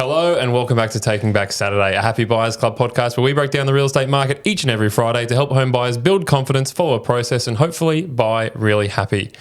Hello and welcome back to Taking Back Saturday, a Happy Buyers Club podcast where we break down the real estate market each and every Friday to help home buyers build confidence, follow a process and hopefully buy really happy.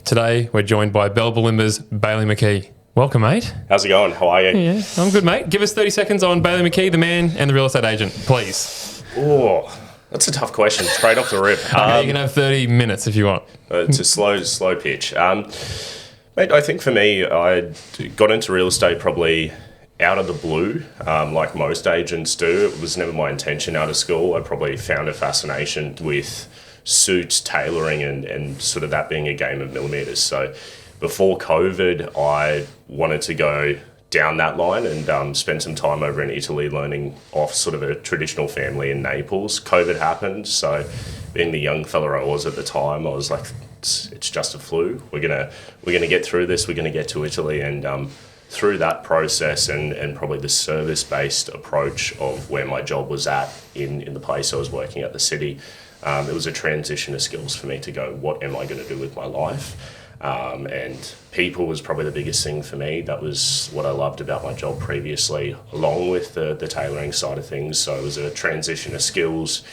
Today we're joined by Belle Bulimba's Bailey McKee. Welcome, mate. How's it going? How are you? Yeah, I'm good, mate. Give us 30 seconds on Bailey McKee, the man and the real estate agent, please. Oh, that's a tough question. Straight off the rip. You can have 30 minutes if you want. It's a slow pitch. Mate, I think for me, I got into real estate probably out of the blue, like most agents do. It was never my intention out of school. I probably found a fascination with suits, tailoring, and sort of that being a game of millimetres. So before COVID, I wanted to go down that line and spend some time over in Italy learning off sort of a traditional family in Naples. COVID happened, so being the young fella I was at the time, I was like, it's just a flu. We're gonna get through this. We're gonna get to Italy, and through that process and probably the service-based approach of where my job was at in the place I was working at, the city, it was a transition of skills for me to go, what am I going to do with my life? And people was probably the biggest thing for me. That was what I loved about my job previously, along with the tailoring side of things. So it was a transition of skills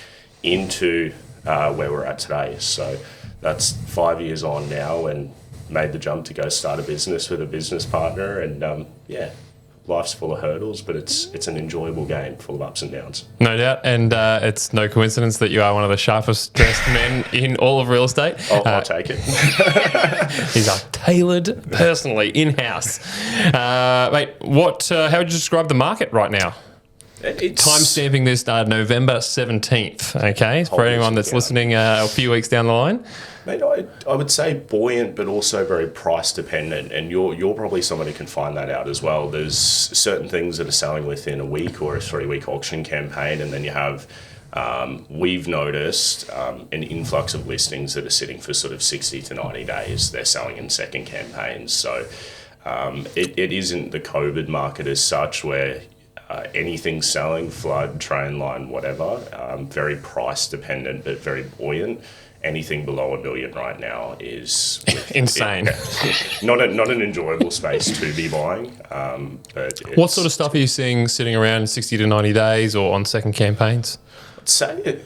into where we're at today. So that's 5 years on now, and made the jump to go start a business with a business partner. And life's full of hurdles, but it's an enjoyable game full of ups and downs. No doubt, and it's no coincidence that you are one of the sharpest dressed men in all of real estate. I'll take it. These are tailored personally, in-house. Mate, how would you describe the market right now? Time stamping this November 17th, okay? For anyone that's listening a few weeks down the line. Mate, I would say buoyant, but also very price dependent, and you're probably someone who can find that out as well. There's certain things that are selling within a week or a 3-week auction campaign, and then you have, we've noticed an influx of listings that are sitting for sort of 60 to 90 days. They're selling in second campaigns. So it isn't the COVID market as such where anything's selling, flood, train line, whatever. Very price dependent, but very buoyant. Anything below $1 million right now is insane. Not an enjoyable space to be buying. But what sort of stuff are you seeing sitting around 60 to 90 days or on second campaigns? I'd say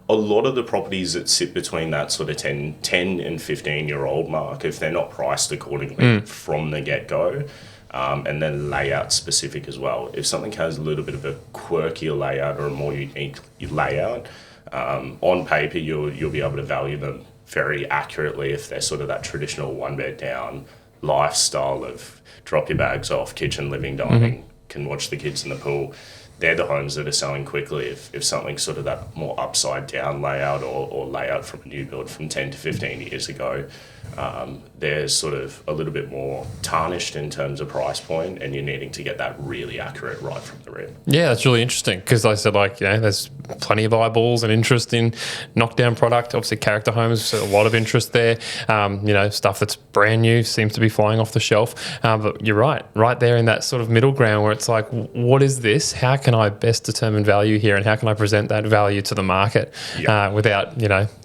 a lot of the properties that sit between that sort of 10 and 15-year-old mark, if they're not priced accordingly from the get-go, and then layout specific as well. If something has a little bit of a quirkier layout or a more unique layout, on paper you'll be able to value them very accurately if they're sort of that traditional one bed down lifestyle of drop your bags off, kitchen, living, dining, can watch the kids in the pool. They're the homes that are selling quickly. If something's sort of that more upside down layout or layout from a new build from 10 to 15 years ago, they're sort of a little bit more tarnished in terms of price point, and you're needing to get that really accurate right from the rip. Yeah, that's really interesting because like I said, there's plenty of eyeballs and interest in knockdown product. Obviously, character homes, a lot of interest there. Stuff that's brand new seems to be flying off the shelf. But you're right there in that sort of middle ground where it's like, what is this? How can I best determine value here, and how can I present that value to the market without,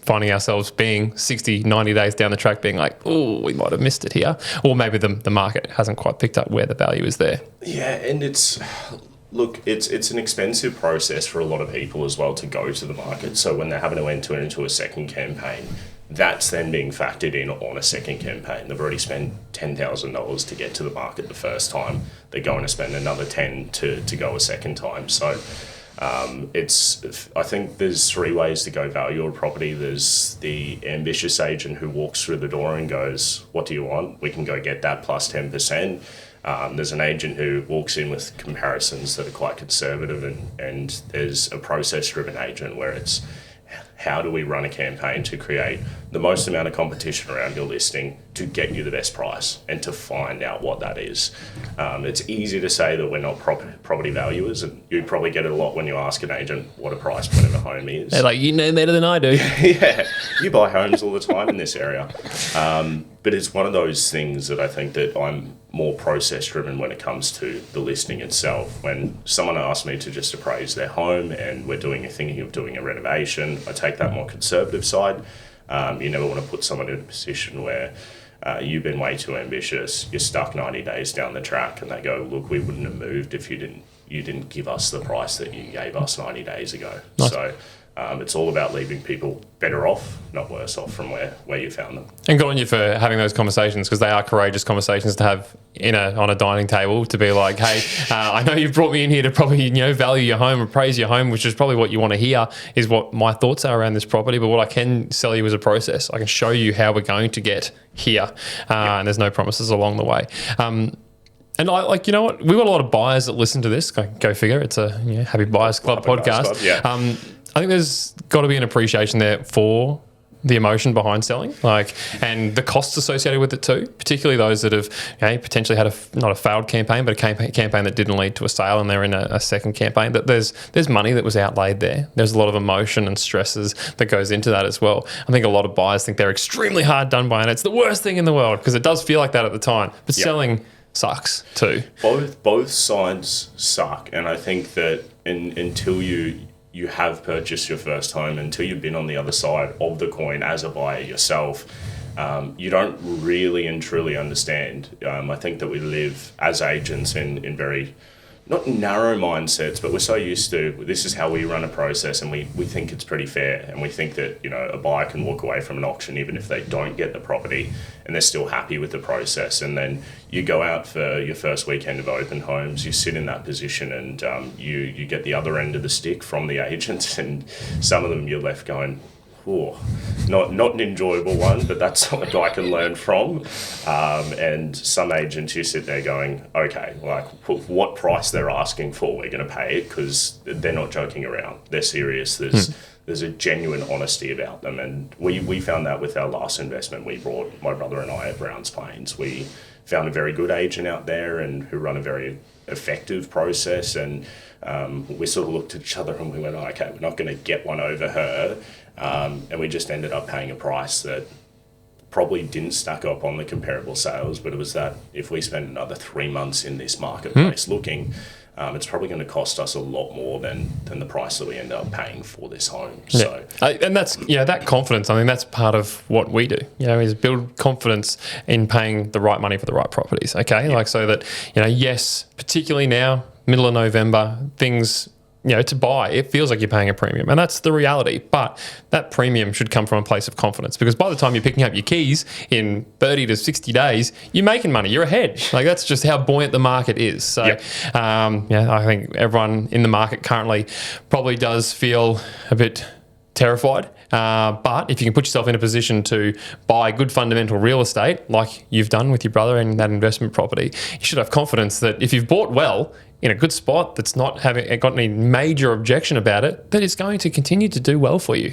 finding ourselves being 60, 90 days down the track being like, oh, we might have missed it here. Or maybe the market hasn't quite picked up where the value is there. Yeah, and it's an expensive process for a lot of people as well to go to the market. So when they're having to enter into a second campaign, that's then being factored in on a second campaign. They've already spent $10,000 to get to the market the first time. They're going to spend another $10,000 to go a second time. So I think there's 3 ways to go value a property. There's the ambitious agent who walks through the door and goes, what do you want? We can go get that plus 10%. There's an agent who walks in with comparisons that are quite conservative, and there's a process-driven agent where it's, how do we run a campaign to create the most amount of competition around your listing to get you the best price and to find out what that is. It's easy to say that we're not property valuers, and you probably get it a lot when you ask an agent what a price point of a home is. They're like, you know better than I do. Yeah, you buy homes all the time in this area. But it's one of those things that I think that I'm more process driven when it comes to the listing itself. When someone asks me to just appraise their home and we're thinking of doing a renovation, I take that more conservative side. You never want to put someone in a position where you've been way too ambitious, you're stuck 90 days down the track, and they go, look, we wouldn't have moved if you didn't give us the price that you gave us 90 days ago. Nice. So it's all about leaving people better off, not worse off from where you found them. And good on you for having those conversations, because they are courageous conversations to have on a dining table, to be like, hey, I know you've brought me in here to probably value your home, appraise your home, which is probably what you want to hear, is what my thoughts are around this property. But what I can sell you is a process. I can show you how we're going to get here, and there's no promises along the way. And what? We've got a lot of buyers that listen to this. Go figure. It's a Happy Buyers Club podcast. Buyers Club, yeah. I think there's got to be an appreciation there for the emotion behind selling, and the costs associated with it too, particularly those that have potentially had not a failed campaign, but a campaign that didn't lead to a sale, and they're in a second campaign. That there's money that was outlaid there. There's a lot of emotion and stresses that goes into that as well. I think a lot of buyers think they're extremely hard done by, and it's the worst thing in the world, because it does feel like that at the time. But selling sucks too. Both sides suck, and I think that until you have purchased your first home, until you've been on the other side of the coin as a buyer yourself, you don't really and truly understand. I think that we live as agents in very, not narrow mindsets, but we're so used to, this is how we run a process, and we think it's pretty fair, and we think that a buyer can walk away from an auction even if they don't get the property and they're still happy with the process. And then you go out for your first weekend of open homes, you sit in that position, and you get the other end of the stick from the agents, and some of them you're left going, not an enjoyable one, but that's something I can learn from. And some agents, you sit there going, okay, what price they're asking for, we're going to pay it, because they're not joking around. They're serious. There's a genuine honesty about them. And we found that with our last investment. We brought my brother and I at Browns Plains. We found a very good agent out there and who run a very effective process. And we sort of looked at each other and we went, okay, we're not going to get one over her. And we just ended up paying a price that probably didn't stack up on the comparable sales, but it was that if we spend another 3 months in this marketplace looking, it's probably going to cost us a lot more than the price that we end up paying for this home. Yeah. So, and that's that confidence. I mean, that's part of what we do. Is build confidence in paying the right money for the right properties. Okay, so that yes, particularly now, middle of November, things. To buy, it feels like you're paying a premium, and that's the reality. But that premium should come from a place of confidence, because by the time you're picking up your keys in 30 to 60 days, you're making money. You're ahead. That's just how buoyant the market is. So, I think everyone in the market currently probably does feel a bit terrified. But if you can put yourself in a position to buy good fundamental real estate, like you've done with your brother in that investment property, you should have confidence that if you've bought well, in a good spot that's not got any major objection about it, that it's going to continue to do well for you.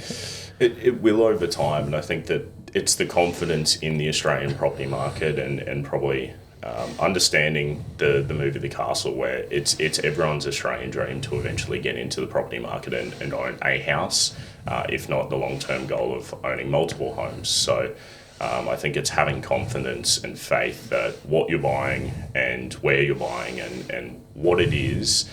It will over time, and I think that it's the confidence in the Australian property market and probably understanding the move of the castle, where it's everyone's Australian dream to eventually get into the property market and own a house, if not the long-term goal of owning multiple homes. So I think it's having confidence and faith that what you're buying and where you're buying and what it is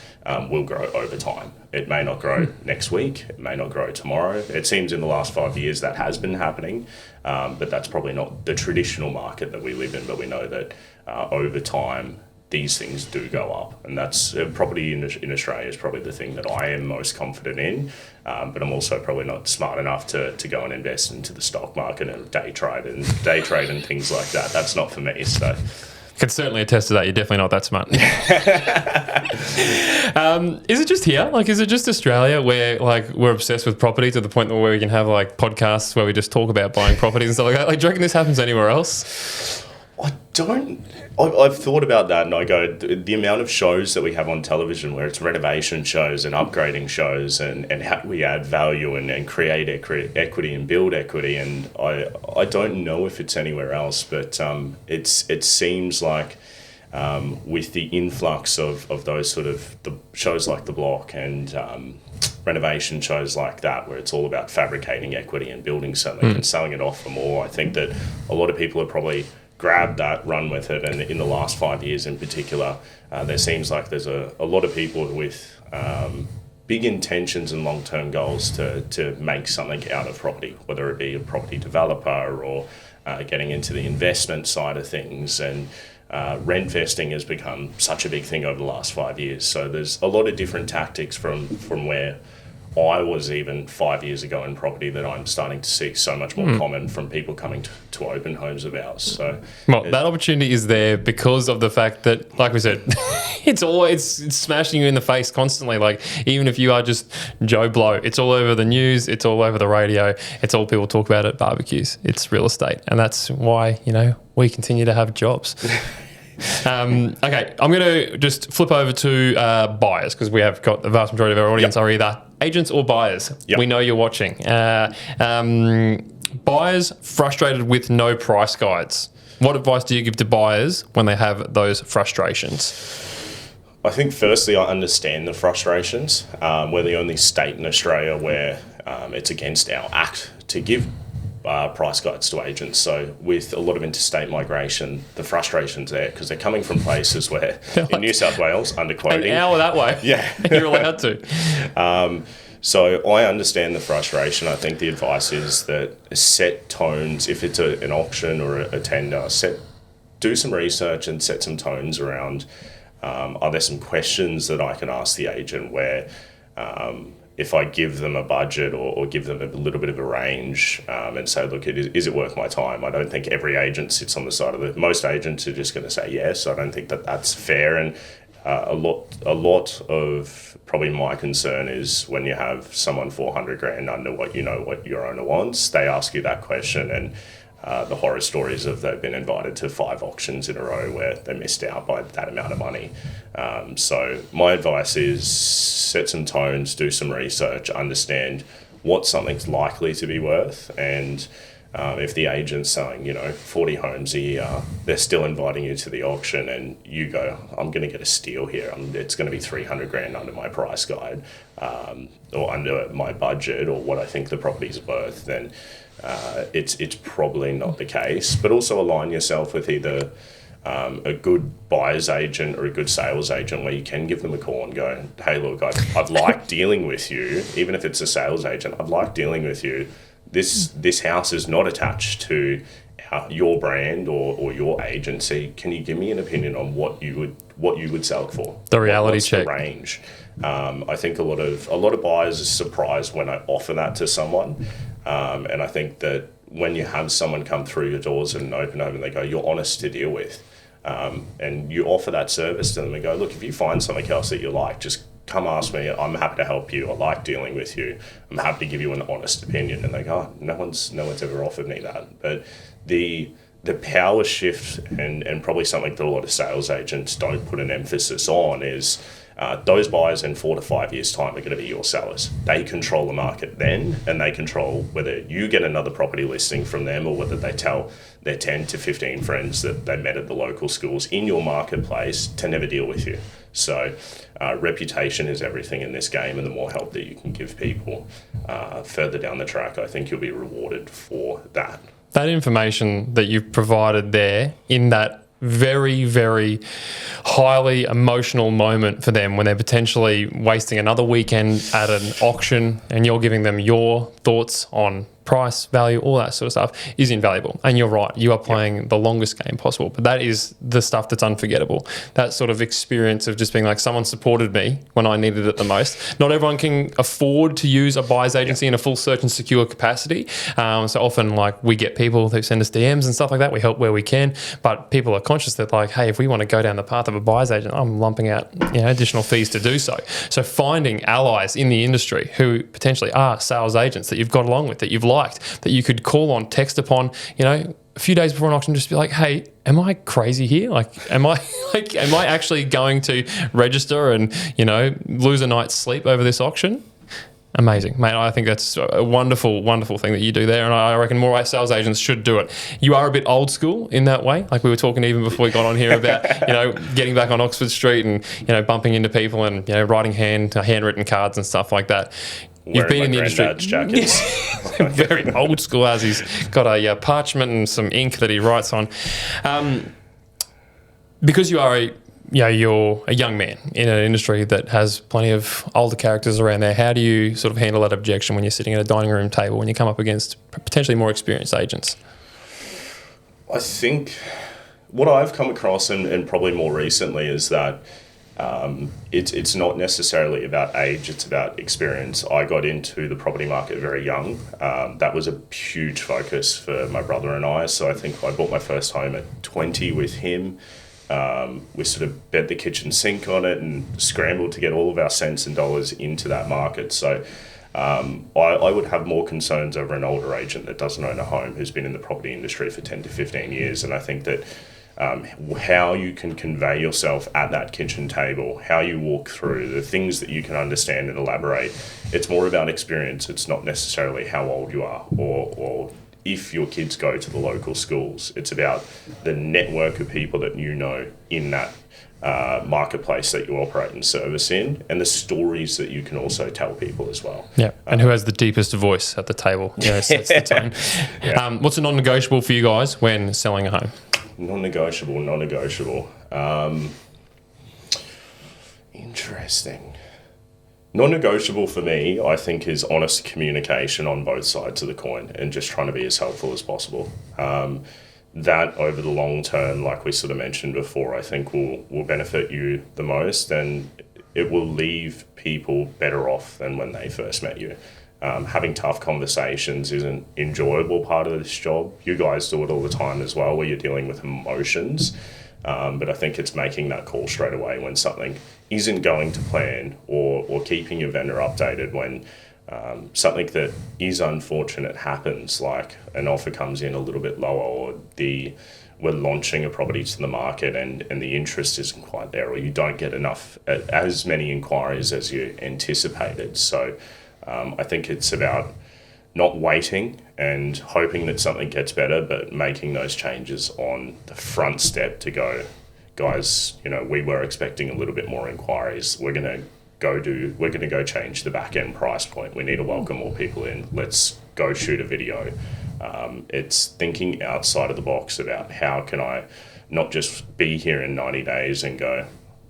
will grow over time. It may not grow next week, it may not grow tomorrow. It seems in the last 5 years that has been happening, but that's probably not the traditional market that we live in. But we know that over time, these things do go up, and that's property in Australia is probably the thing that I am most confident in, but I'm also probably not smart enough to go and invest into the stock market and day trade and things like that. That's not for me. So can certainly attest to that. You're definitely not that smart. Is it just here? Is it just Australia where we're obsessed with property to the point where we can have podcasts where we just talk about buying properties and stuff like that? Do you reckon this happens anywhere else? I've thought about that, and I go, the amount of shows that we have on television where it's renovation shows and upgrading shows and how do we add value and create equity and build equity, and I don't know if it's anywhere else, but it seems like with the influx of those sort of the shows like The Block and renovation shows like that, where it's all about fabricating equity and building something and selling it off for more, I think that a lot of people are probably grabbed that, run with it, and in the last 5 years in particular, there seems like there's a lot of people with big intentions and long-term goals to make something out of property, whether it be a property developer or getting into the investment side of things, and rent vesting has become such a big thing over the last 5 years. So there's a lot of different tactics from where I was even 5 years ago in property that I'm starting to see so much more common from people coming to open homes of ours. So that opportunity is there because of the fact that, like we said, it's smashing you in the face constantly. Like, even if you are just Joe Blow, it's all over the news, it's all over the radio, it's all people talk about at barbecues. It's real estate, and that's why we continue to have jobs. Okay, I'm going to just flip over to buyers, because we have got the vast majority of our audience are either agents or buyers. Yep. We know you're watching. Buyers frustrated with no price guides. What advice do you give to buyers when they have those frustrations? I think firstly, I understand the frustrations. We're the only state in Australia where it's against our act to give price guides to agents. So with a lot of interstate migration, the frustration's there because they're coming from places where in New South Wales, underquoting. An hour that way. Yeah. You're allowed to. So I understand the frustration. I think the advice is that set tones, if it's an auction or a tender, do some research and set some tones around, are there some questions that I can ask the agent where if I give them a budget or give them a little bit of a range and say, look, is it worth my time? I don't think every agent sits on the side of it. Most agents are just going to say yes. I don't think that that's fair. And a lot of probably my concern is when you have someone 400 grand under what your owner wants, they ask you that question, and the horror stories of they've been invited to 5 auctions in a row where they missed out by that amount of money. So my advice is set some tones, do some research, understand what something's likely to be worth, and if the agent's selling 40 homes a year, they're still inviting you to the auction, and you go, I'm going to get a steal here. It's going to be 300 grand under my price guide, or under my budget, or what I think the property's worth. Then it's probably not the case. But also align yourself with either a good buyer's agent or a good sales agent, where you can give them a call and go, hey, look, I've liked dealing with you. Even if it's a sales agent, I've liked dealing with you. This house is not attached to your brand or your agency. Can you give me an opinion on what you would sell it for? The reality What's check. The range. I think a lot of buyers are surprised when I offer that to someone, and I think that when you have someone come through your doors at an open home and they go, you're honest to deal with, and you offer that service to them and go, look, if you find something else that you like, just come ask me. I'm happy to help you. I like dealing with you. I'm happy to give you an honest opinion. And they go, oh, no one's ever offered me that. But the power shift, and probably something that a lot of sales agents don't put an emphasis on, is those buyers in 4 to 5 years' time are going to be your sellers. They control the market then, and they control whether you get another property listing from them or whether they tell their 10 to 15 friends that they met at the local schools in your marketplace to never deal with you. So reputation is everything in this game, and the more help that you can give people further down the track, I think you'll be rewarded for that. That information that you've provided there in that very, very highly emotional moment for them when they're potentially wasting another weekend at an auction, and you're giving them your thoughts on price, value, all that sort of stuff, is invaluable. And you're right, you are playing the longest game possible, but that is the stuff that's unforgettable. That sort of experience of just being like, someone supported me when I needed it the most. Not everyone can afford to use a buyer's agency in a full search and secure capacity. So often, like, we get people who send us DMs and stuff like that. We help where we can, but people are conscious that, like, hey, if we want to go down the path of a buyer's agent, I'm lumping out additional fees to do so. So finding allies in the industry who potentially are sales agents that you've got along with, that you've liked, that you could call on, text upon, a few days before an auction, just be like, hey, am I crazy here? Like, am I actually going to register and, lose a night's sleep over this auction? Amazing, mate. I think that's a wonderful, wonderful thing that you do there. And I reckon more sales agents should do it. You are a bit old school in that way. Like we were talking even before we got on here about, getting back on Oxford Street and, bumping into people and, writing handwritten cards and stuff like that. You've been in the industry. Jackets. Very old school, as he's got a parchment and some ink that he writes on. Because you are you're a young man in an industry that has plenty of older characters around there, how do you sort of handle that objection when you're sitting at a dining room table when you come up against potentially more experienced agents? I think what I've come across, and probably more recently, is that it's not necessarily about age, it's about experience. I got into the property market very young. That was a huge focus for my brother and I. So I think I bought my first home at 20 with him. We sort of bet the kitchen sink on it and scrambled to get all of our cents and dollars into that market. So I would have more concerns over an older agent that doesn't own a home who's been in the property industry for 10 to 15 years. And I think that how you can convey yourself at that kitchen table, how you walk through, the things that you can understand and elaborate, it's more about experience. It's not necessarily how old you are or if your kids go to the local schools. It's about the network of people that you know in that marketplace that you operate and service in, and the stories that you can also tell people as well. Yeah, and who has the deepest voice at the table. Yes, that's the tone. Yeah. What's a non-negotiable for you guys when selling a home? Non-negotiable. Interesting. Non-negotiable for me, I think, is honest communication on both sides of the coin and just trying to be as helpful as possible. That over the long term, like we sort of mentioned before, I think will benefit you the most, and it will leave people better off than when they first met you. Having tough conversations is an enjoyable part of this job. You guys do it all the time as well, where you're dealing with emotions. But I think it's making that call straight away when something isn't going to plan, or keeping your vendor updated when something that is unfortunate happens, like an offer comes in a little bit lower, or we're launching a property to the market and the interest isn't quite there, or you don't get as many inquiries as you anticipated. So I think it's about not waiting and hoping that something gets better, but making those changes on the front step to go, guys, we were expecting a little bit more inquiries. We're going to go change the back end price point. We need to welcome more people in. Let's go shoot a video. It's thinking outside of the box about how can I not just be here in 90 days and go,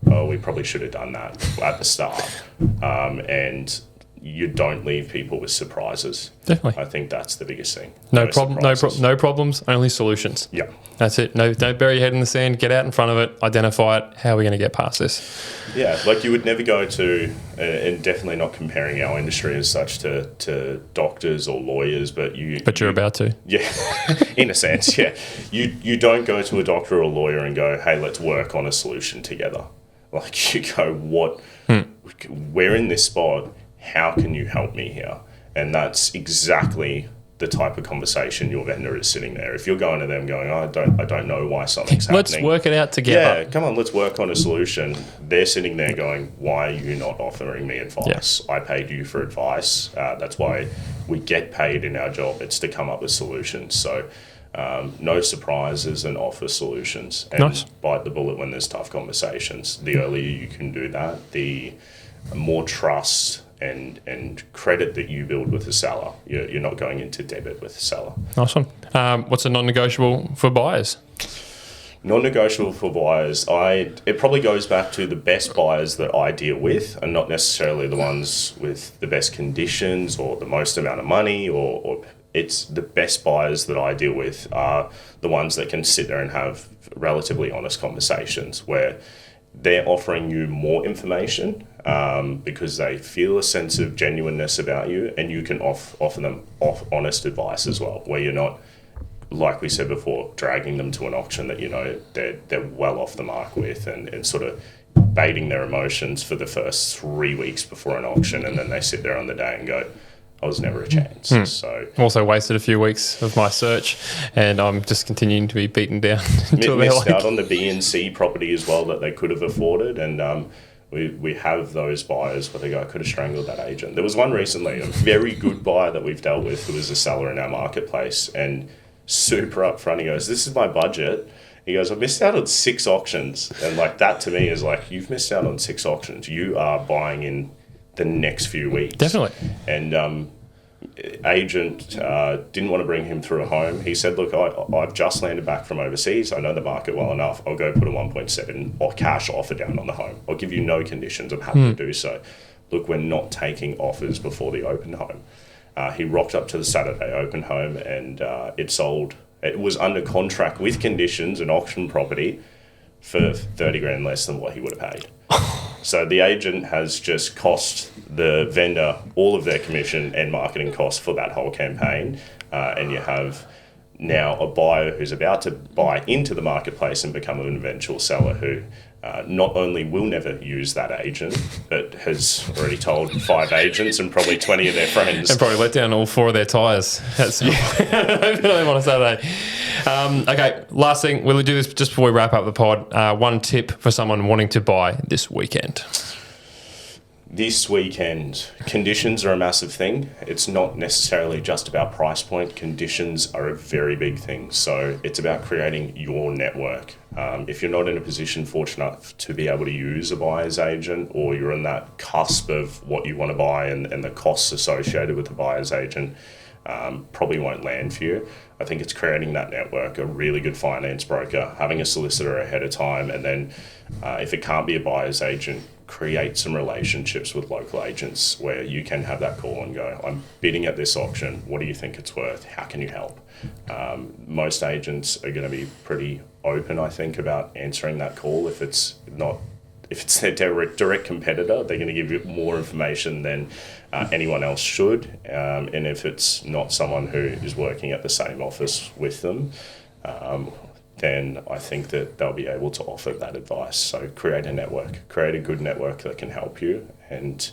oh, we probably should have done that at the start. And you don't leave people with surprises. Definitely. I think that's the biggest thing. No problems, only solutions. Yeah. That's it. No, don't bury your head in the sand. Get out in front of it. Identify it. How are we going to get past this? Yeah, like you would never go to, and definitely not comparing our industry as such to doctors or lawyers, but you're about to. Yeah, in a sense, yeah. You don't go to a doctor or lawyer and go, hey, let's work on a solution together. Like you go, we're in this spot. How can you help me here? And that's exactly the type of conversation your vendor is sitting there. If you're going to them going, I don't know why something's happening. Let's work it out together. Yeah, come on, let's work on a solution. They're sitting there going, why are you not offering me advice? Yeah. I paid you for advice. That's why we get paid in our job. It's to come up with solutions. So no surprises and offer solutions. And bite the bullet when there's tough conversations. The earlier you can do that, the more trust and credit that you build with the seller. You're not going into debit with the seller. Nice one. What's a non-negotiable for buyers? Non-negotiable for buyers, it probably goes back to the best buyers that I deal with, and not necessarily the ones with the best conditions or the most amount of money, or it's the best buyers that I deal with are the ones that can sit there and have relatively honest conversations where they're offering you more information because they feel a sense of genuineness about you, and you can offer them honest advice as well, where you're not, like we said before, dragging them to an auction that they're well off the mark with, and sort of baiting their emotions for the first 3 weeks before an auction, and then they sit there on the day and go, I was never a chance. So also wasted a few weeks of my search, and I'm just continuing to be beaten down. Missed out on the B and C property as well that they could have afforded, and we have those buyers where they go, I could have strangled that agent. There was one recently, a very good buyer that we've dealt with who was a seller in our marketplace, and super upfront, he goes, this is my budget. He goes, I missed out on 6 auctions. And like that to me is like, you've missed out on 6 auctions. You are buying in the next few weeks. Definitely. And agent didn't want to bring him through a home. He said, look, I've just landed back from overseas. I know the market well enough. I'll go put a 1.7 or cash offer down on the home. I'll give you no conditions. I'm happy to do so. Look, we're not taking offers before the open home. He rocked up to the Saturday open home, and it sold It was under contract with conditions, an auction property, for 30 grand less than what he would have paid. So the agent has just cost the vendor all of their commission and marketing costs for that whole campaign. And you have now a buyer who's about to buy into the marketplace and become an eventual seller who not only will never use that agent, but has already told 5 agents and probably 20 of their friends. And probably let down all 4 of their tyres. That's what I want to say that. Okay, last thing. We'll do this just before we wrap up the pod. One tip for someone wanting to buy this weekend. This weekend, conditions are a massive thing. It's not necessarily just about price point. Conditions are a very big thing. So it's about creating your network. If you're not in a position fortunate enough to be able to use a buyer's agent, or you're in that cusp of what you want to buy and the costs associated with the buyer's agent, probably won't land for you. I think it's creating that network, a really good finance broker, having a solicitor ahead of time, and then if it can't be a buyer's agent, create some relationships with local agents where you can have that call and go, I'm bidding at this auction. What do you think it's worth? How can you help? Most agents are going to be pretty open, I think, about answering that call. If it's their direct competitor, they're going to give you more information than anyone else should. And if it's not someone who is working at the same office with them, then I think that they'll be able to offer that advice. So create a network, create a good network that can help you. And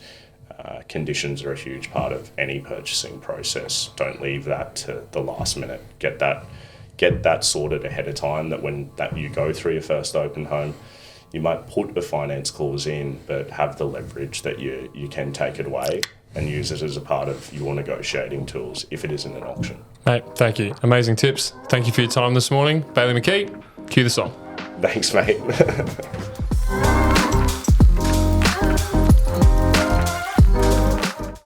conditions are a huge part of any purchasing process. Don't leave that to the last minute. Get that sorted ahead of time, that when that you go through your first open home, you might put a finance clause in, but have the leverage that you can take it away and use it as a part of your negotiating tools if it isn't an auction. Mate, thank you. Amazing tips. Thank you for your time this morning. Bailey McKee, cue the song. Thanks, mate.